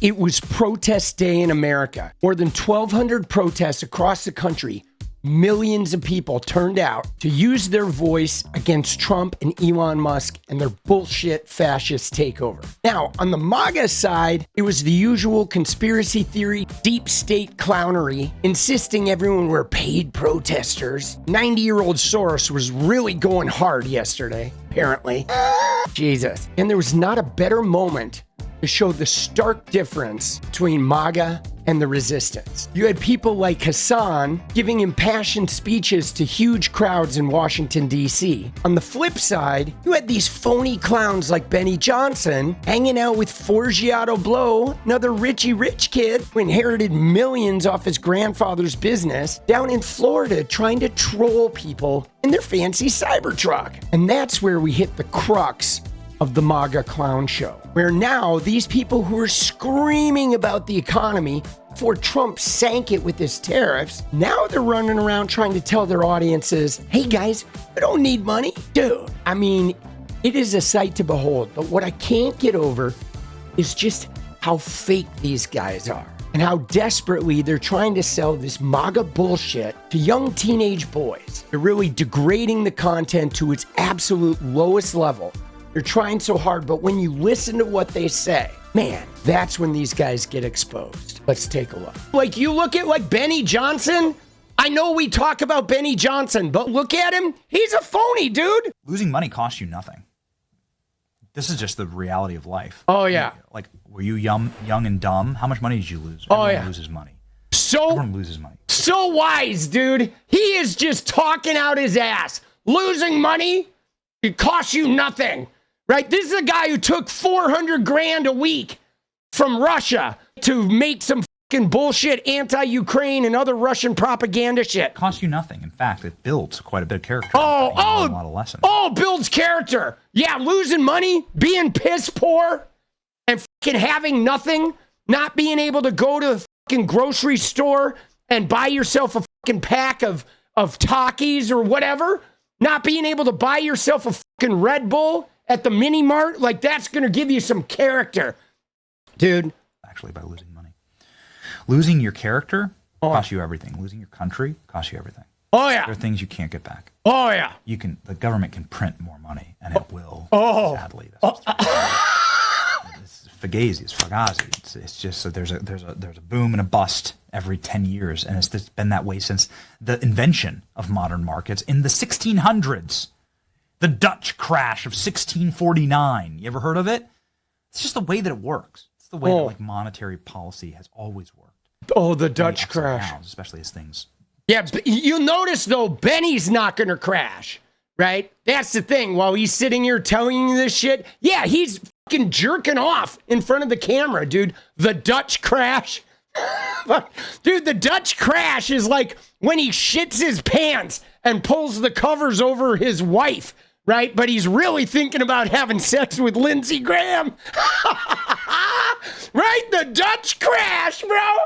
It was protest day in America. More than 1,200 protests across the country. Millions of people turned out to use their voice against Trump and Elon Musk and their bullshit fascist takeover. Now, on the Maga side, it was the usual conspiracy theory, deep state clownery, insisting everyone were paid protesters. 90-year-old Soros was really going hard yesterday, apparently. Jesus. And there was not a better moment to show the stark difference between Maga and the resistance. You had people like Hasan giving impassioned speeches to huge crowds in Washington, D.C. On the flip side, you had these phony clowns like Benny Johnson hanging out with 𝗲𝗡𝗪𝗏, another Richie Rich kid who inherited millions off his grandfather's business, down in Florida trying to troll people in their fancy Cybertruck. And that's where we hit the crux of the Maga clown show, where now these people who are screaming about the economy before Trump sank it with his tariffs, now they're running around trying to tell their audiences, hey guys, I don't need money. Dude, I mean, it is a sight to behold, but what I can't get over is just how fake these guys are and how desperately they're trying to sell this Maga bullshit to young teenage boys. They're really degrading the content to its absolute lowest level. They're trying so hard, but when you listen to what they say, man, that's when these guys get exposed. Let's take a look. Like, you look at like Benny Johnson. I know we talk about Benny Johnson, but look at him. He's a phony, dude. Losing money costs you nothing. This is just the reality of life. Oh, yeah. Like, were you young and dumb? How much money did you lose? Everyone loses money. Everyone loses money. So wise, dude. He is just talking out his ass. Losing money, it costs you nothing. Right? This is a guy who took 400 grand a week from Russia to make some fucking bullshit anti-Ukraine and other Russian propaganda shit. It costs you nothing. In fact, it builds quite a bit of character. A lot of lessons. Builds character. Yeah, losing money, being piss poor, and fucking having nothing, not being able to go to the fucking grocery store and buy yourself a fucking pack of Takis or whatever, not being able to buy yourself a fucking Red Bull at the mini mart, like that's going to give you some character, dude. Actually, by losing money. Losing your character costs you everything. Losing your country costs you everything. Oh, yeah. There are things you can't get back. Oh, yeah. The government can print more money, and it will, sadly. It's fugazi, it's fugazi. It's just that there's a boom and a bust every 10 years, and it's been that way since the invention of modern markets in the 1600s. The Dutch crash of 1649. You ever heard of it? It's just the way that it works. It's the way that like monetary policy has always worked. Oh, the Dutch crash. Downs, especially as things. Yeah, but you'll notice though, Benny's not going to crash, right? That's the thing. While he's sitting here telling you this shit, yeah, he's fucking jerking off in front of the camera, dude. The Dutch crash. Dude, the Dutch crash is like when he shits his pants and pulls the covers over his wife. Right? But he's really thinking about having sex with Lindsey Graham. Right? The Dutch crash, bro.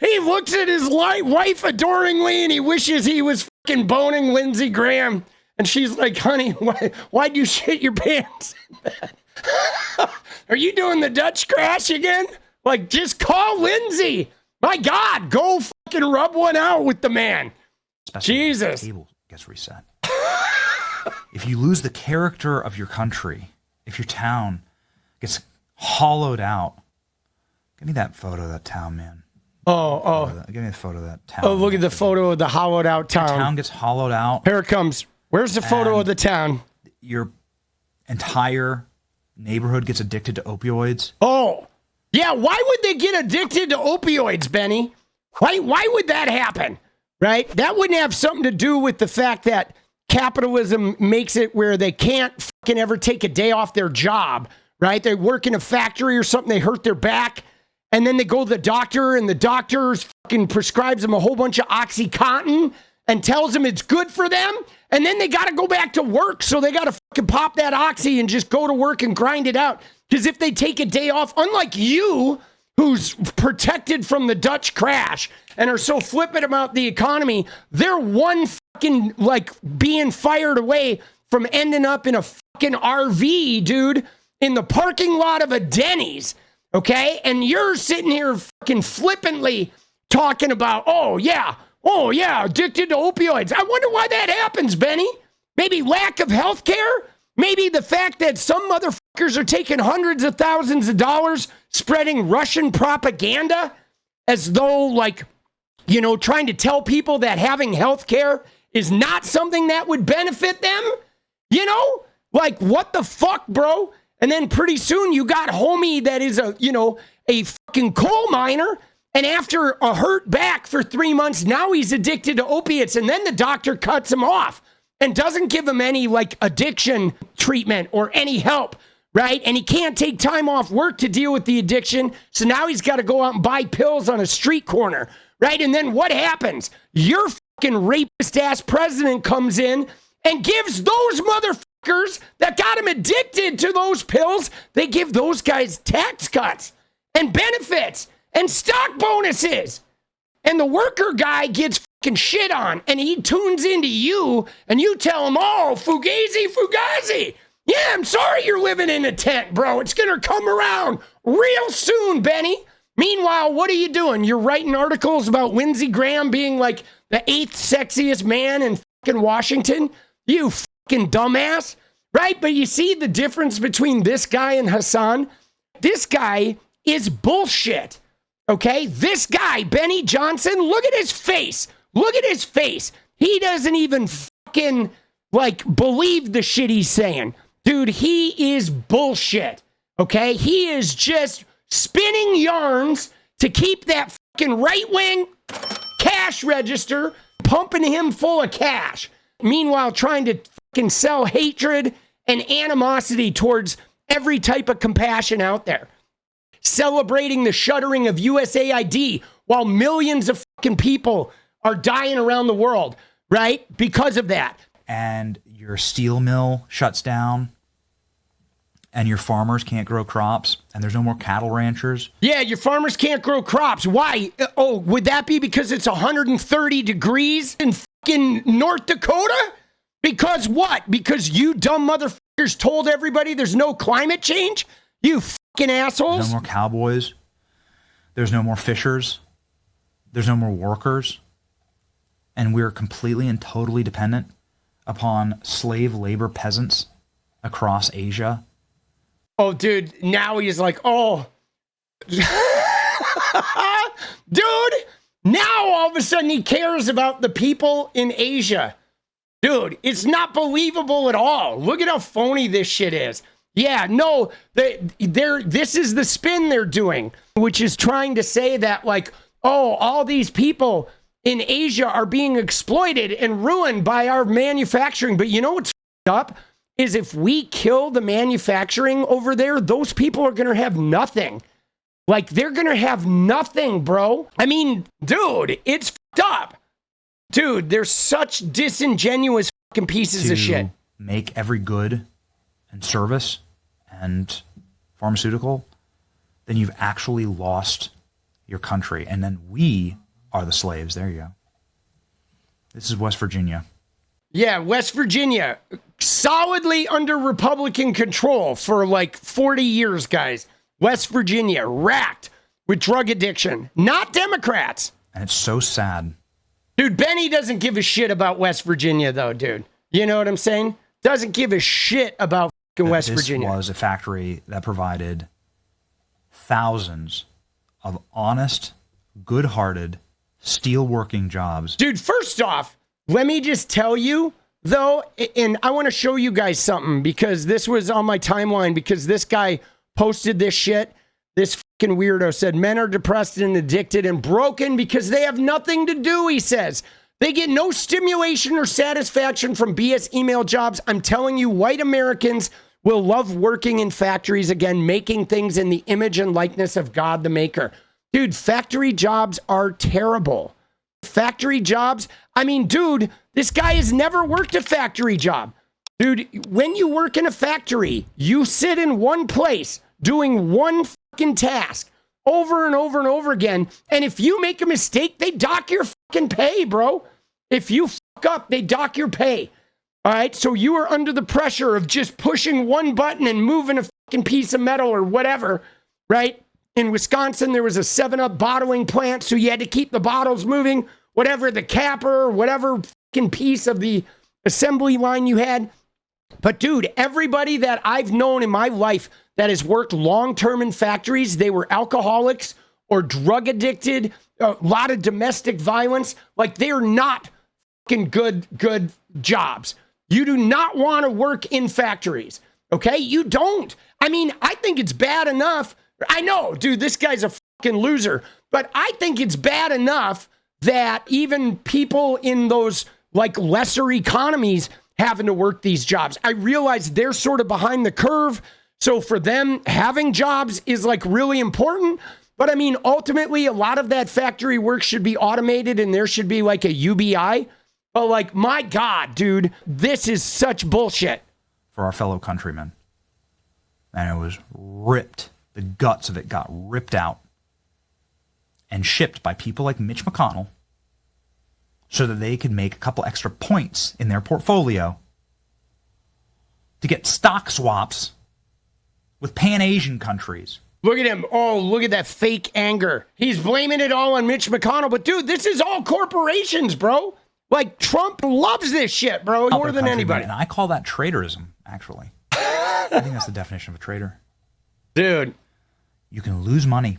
He looks at his wife adoringly and he wishes he was fucking boning Lindsey Graham. And she's like, honey, why'd you shit your pants? Are you doing the Dutch crash again? Like, just call Lindsey. My God, go fucking rub one out with the man. Especially Jesus. The table gets reset. If you lose the character of your country, if your town gets hollowed out, give me that photo of that town, man. Give me the photo of that town. Oh, look at the photo of the hollowed out town. The town gets hollowed out. Here it comes. Where's the photo of the town? Your entire neighborhood gets addicted to opioids. Oh, yeah. Why would they get addicted to opioids, Benny? Why would that happen? Right? That wouldn't have something to do with the fact that capitalism makes it where they can't fucking ever take a day off their job, right? They work in a factory or something, they hurt their back, and then they go to the doctor, and the doctor fucking prescribes them a whole bunch of OxyContin and tells them it's good for them, and then they got to go back to work, so they got to fucking pop that Oxy and just go to work and grind it out. Because if they take a day off, unlike you, who's protected from the Dutch crash and are so flippant about the economy, they're one fucking like being fired away from ending up in a fucking RV, dude, in the parking lot of a Denny's. Okay? And you're sitting here fucking flippantly talking about, oh yeah, addicted to opioids. I wonder why that happens, Benny. Maybe lack of health care? Maybe the fact that some motherfuckers are taking hundreds of thousands of dollars spreading Russian propaganda as though, like, you know, trying to tell people that having health care is not something that would benefit them? You know? Like, what the fuck, bro? And then pretty soon you got homie that is a fucking coal miner, and after a hurt back for 3 months, now he's addicted to opiates, and then the doctor cuts him off and doesn't give him any, like, addiction treatment or any help, right? And he can't take time off work to deal with the addiction, so now he's got to go out and buy pills on a street corner, right? And then what happens? Your fucking rapist-ass president comes in and gives those motherfuckers that got him addicted to those pills, they give those guys tax cuts and benefits and stock bonuses. And the worker guy gets fucking shit on, and he tunes into you, and you tell him, oh, fugazi. Yeah, I'm sorry you're living in a tent, bro. It's going to come around real soon, Benny. Meanwhile, what are you doing? You're writing articles about Lindsey Graham being like the 8th sexiest man in fucking Washington? You fucking dumbass, right? But you see the difference between this guy and Hasan? This guy is bullshit, okay? This guy, Benny Johnson, look at his face. Look at his face. He doesn't even fucking, like, believe the shit he's saying. Dude, he is bullshit, okay? He is just spinning yarns to keep that fucking right-wing cash register pumping him full of cash. Meanwhile, trying to fucking sell hatred and animosity towards every type of compassion out there. Celebrating the shuttering of USAID while millions of fucking people are dying around the world, right? Because of that. And your steel mill shuts down, and your farmers can't grow crops, and there's no more cattle ranchers. Yeah, your farmers can't grow crops. Why? Oh, would that be because it's 130 degrees in fucking North Dakota? Because what? Because you dumb motherfuckers told everybody there's no climate change? You fucking assholes. There's no more cowboys. There's no more fishers. There's no more workers. And we're completely and totally dependent upon slave labor peasants across Asia. Oh, dude, now he's like, oh. Dude, now all of a sudden he cares about the people in Asia. Dude, it's not believable at all. Look at how phony this shit is. Yeah, no, this is the spin they're doing, which is trying to say that, like, oh, all these people in Asia are being exploited and ruined by our manufacturing. But you know what's up? Is if we kill the manufacturing over there, those people are going to have nothing. Like, they're going to have nothing, bro. I mean, dude, it's up. Dude, they're such disingenuous fucking pieces of shit. Make every good and service and pharmaceutical, then you've actually lost your country. And then we are the slaves. There you go. This is West Virginia. Yeah, West Virginia, solidly under Republican control for like 40 years, guys. West Virginia, racked with drug addiction. Not Democrats. And it's so sad. Dude, Benny doesn't give a shit about West Virginia, though, dude. You know what I'm saying? Doesn't give a shit about fucking West Virginia. This was a factory that provided thousands of honest, good-hearted, steel-working jobs. Dude, first off, let me just tell you, though, and I want to show you guys something because this was on my timeline because this guy posted this shit. This fucking weirdo said, men are depressed and addicted and broken because they have nothing to do, he says. They get no stimulation or satisfaction from BS email jobs. I'm telling you, white Americans will love working in factories again, making things in the image and likeness of God the Maker. Dude, factory jobs are terrible. Factory jobs, I mean, dude, this guy has never worked a factory job. Dude, when you work in a factory, you sit in one place doing one fucking task over and over and over again. And if you make a mistake, they dock your fucking pay, bro. If you fuck up, they dock your pay. All right, so you are under the pressure of just pushing one button and moving a fucking piece of metal or whatever, right? In Wisconsin, there was a 7-Up bottling plant, so you had to keep the bottles moving, whatever the capper, whatever fucking piece of the assembly line you had. But dude, everybody that I've known in my life that has worked long-term in factories, they were alcoholics or drug addicted, a lot of domestic violence. Like, they're not fucking good jobs. You do not want to work in factories, okay? You don't. I mean, I think it's bad enough. I know, dude, this guy's a fucking loser, but I think it's bad enough that even people in those like lesser economies having to work these jobs. I realize they're sort of behind the curve. So for them, having jobs is like really important. But I mean, ultimately, a lot of that factory work should be automated and there should be like a UBI. But like, my God, dude, this is such bullshit. For our fellow countrymen. And it was ripped. The guts of it got ripped out and shipped by people like Mitch McConnell so that they could make a couple extra points in their portfolio to get stock swaps with Pan-Asian countries. Look at him. Oh, look at that fake anger. He's blaming it all on Mitch McConnell. But dude, this is all corporations, bro. Like, Trump loves this shit, bro, more than anybody. And I call that traitorism, actually. I think that's the definition of a traitor. Dude. You can lose money.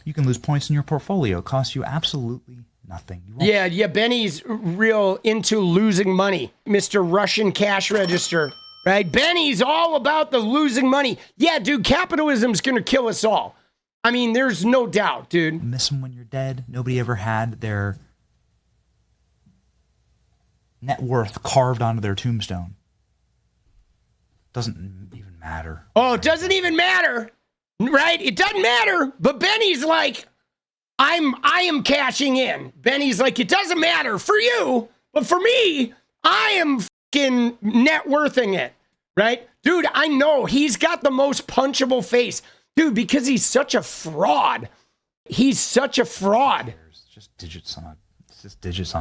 You can lose points in your portfolio. It costs you absolutely nothing. Yeah, Benny's real into losing money. Mr. Russian cash register, right? Benny's all about the losing money. Yeah, dude, capitalism's going to kill us all. I mean, there's no doubt, dude. You miss them when you're dead. Nobody ever had their net worth carved onto their tombstone. Doesn't even matter. Oh, it doesn't even matter. Right? It doesn't matter. But Benny's like, I am cashing in. Benny's like, it doesn't matter for you, but for me, I am fucking net worthing it. Right? Dude, I know he's got the most punchable face. Dude, because he's such a fraud. He's such a fraud. It's just digits on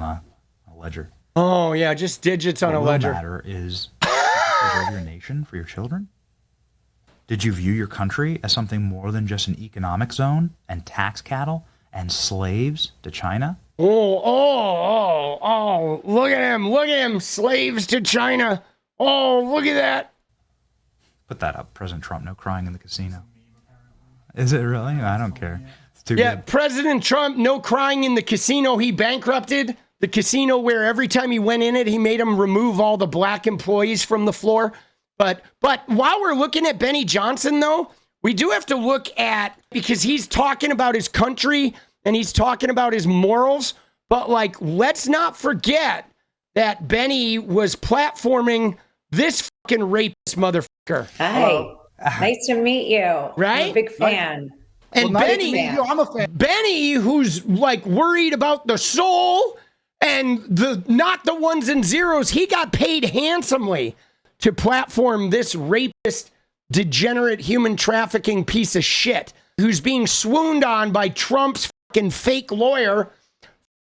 a ledger. Oh, yeah, just digits on a ledger. What matter is preserve your nation for your children. Did you view your country as something more than just an economic zone and tax cattle and slaves to China? Oh, look at him, slaves to China. Oh, look at that. Put that up, President Trump, no crying in the casino. Is it really? I don't care. It's too good. President Trump, no crying in the casino. He bankrupted the casino where every time he went in it, he made him remove all the black employees from the floor. But while we're looking at Benny Johnson, though, we do have to look at, because he's talking about his country and he's talking about his morals. But like, let's not forget that Benny was platforming this fucking rapist motherfucker. Hi. Nice to meet you. Right? I'm a big fan. And well, Benny, I'm a fan. Benny, who's like worried about the soul and not the ones and zeros, he got paid handsomely to platform this rapist, degenerate human trafficking piece of shit who's being swooned on by Trump's fucking fake lawyer,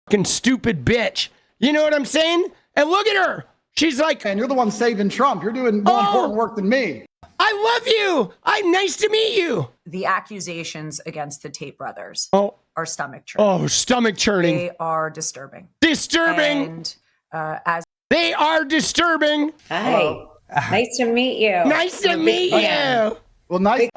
fucking stupid bitch. You know what I'm saying? And look at her. She's like, And you're the one saving Trump. You're doing more important work than me. I love you. I'm nice to meet you. The accusations against the Tate brothers are stomach churning. Oh, stomach churning. They are disturbing. Disturbing. And as they are disturbing. Hi. Nice to meet you. Nice to meet you. Well, nice.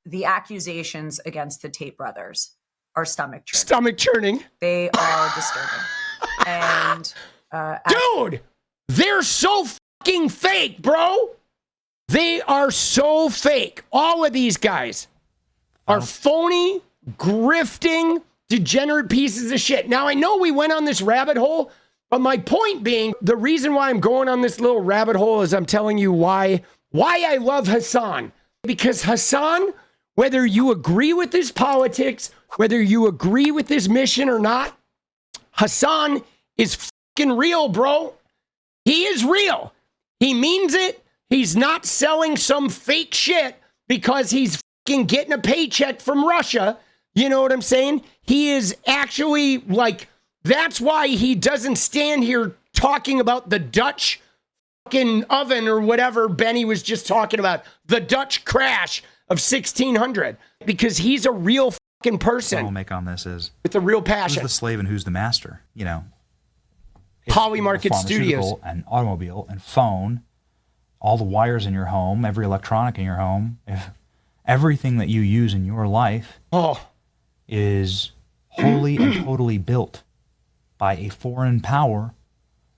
the accusations against the Tate brothers are stomach churning. Stomach churning. They are disturbing. And dude, they're so fucking fake, bro. They are so fake. All of these guys are phony, grifting, degenerate pieces of shit. Now, I know we went on this rabbit hole, but my point being, the reason why I'm going on this little rabbit hole is I'm telling you why I love Hasan. Because Hasan, whether you agree with his politics, whether you agree with his mission or not, Hasan is fucking real, bro. He is real. He means it. He's not selling some fake shit because he's fucking getting a paycheck from Russia. You know what I'm saying? He is actually like, that's why he doesn't stand here talking about the Dutch fucking oven or whatever Benny was just talking about. The Dutch crash of 1600 because he's a real fucking person I'll make on this is with a real who's passion. the slave and who's the master? You know, Polymarket pharmaceutical Studios. and automobile and phone, all the wires in your home, every electronic in your home, if everything that you use in your life is wholly and totally built by a foreign power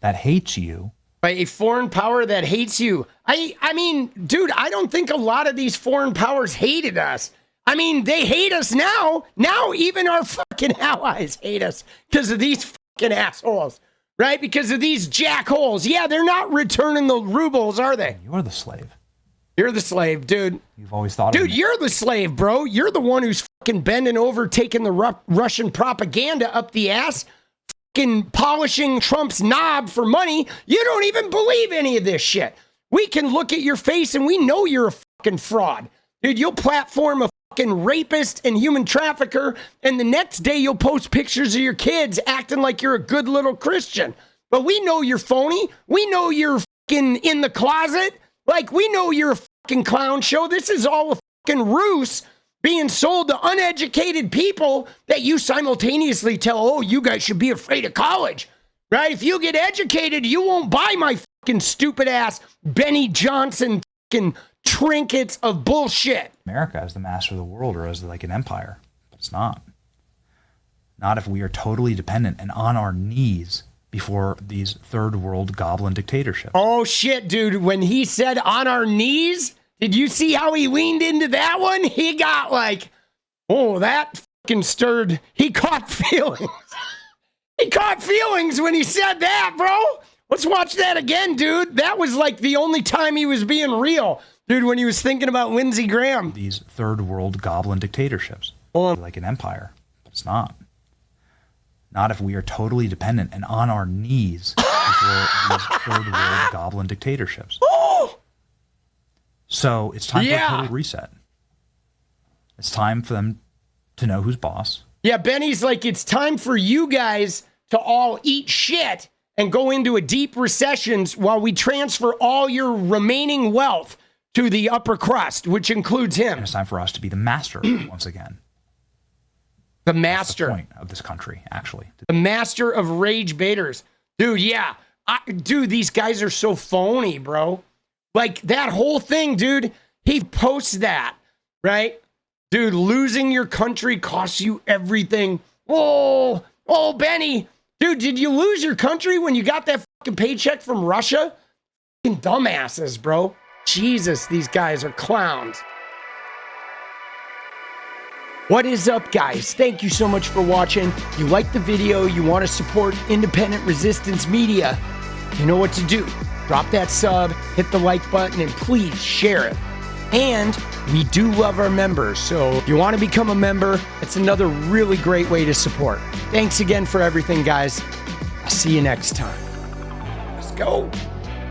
that hates you. By a foreign power that hates you. I mean, dude, I don't think a lot of these foreign powers hated us. I mean, they hate us now. Now even our fucking allies hate us because of these fucking assholes, right? Because of these jackholes. Yeah, they're not returning the rubles, are they? You're the slave. You're the slave, dude. You've always thought Dude, of you're the slave, bro. You're the one who's fucking bending over, taking the Russian propaganda up the ass, fucking polishing Trump's knob for money. You don't even believe any of this shit. We can look at your face and we know you're a fucking fraud. Dude, you'll platform a fucking rapist and human trafficker, and the next day you'll post pictures of your kids acting like you're a good little Christian. But we know you're phony. We know you're fucking in the closet. Like, we know you're a fucking clown show. This is all a fucking ruse being sold to uneducated people that you simultaneously tell, oh, you guys should be afraid of college, right? If you get educated, you won't buy my fucking stupid ass Benny Johnson fucking trinkets of bullshit. America as the master of the world or as like an empire. But it's not. Not if we are totally dependent and on our knees before these third world goblin dictatorships. Oh shit, dude. When he said on our knees, did you see how he leaned into that one? He got like, oh, that fucking stirred. He caught feelings. He caught feelings when he said that, bro. Let's watch that again, dude. That was like the only time he was being real. Dude, when he was thinking about Lindsey Graham. These third world goblin dictatorships. Like an empire. But it's not. Not if we are totally dependent and on our knees before these third world goblin dictatorships. So it's time for a total reset. It's time for them to know who's boss. Yeah, Benny's like, it's time for you guys to all eat shit and go into a deep recession while we transfer all your remaining wealth to the upper crust, which includes him. And it's time for us to be the master once again. The master. That's the point of this country, actually. The master of rage baiters. Dude, yeah. Dude, these guys are so phony, bro. Like, that whole thing, dude, he posts that, right? Dude, losing your country costs you everything. Oh, Benny. Dude, did you lose your country when you got that fucking paycheck from Russia? Fucking dumbasses, bro. Jesus, these guys are clowns. What is up, guys? Thank you so much for watching. You like the video, you want to support independent resistance media, you know what to do. Drop that sub, hit the like button, and please share it. And we do love our members, so if you want to become a member, it's another really great way to support. Thanks again for everything, guys. I'll see you next time. Let's go.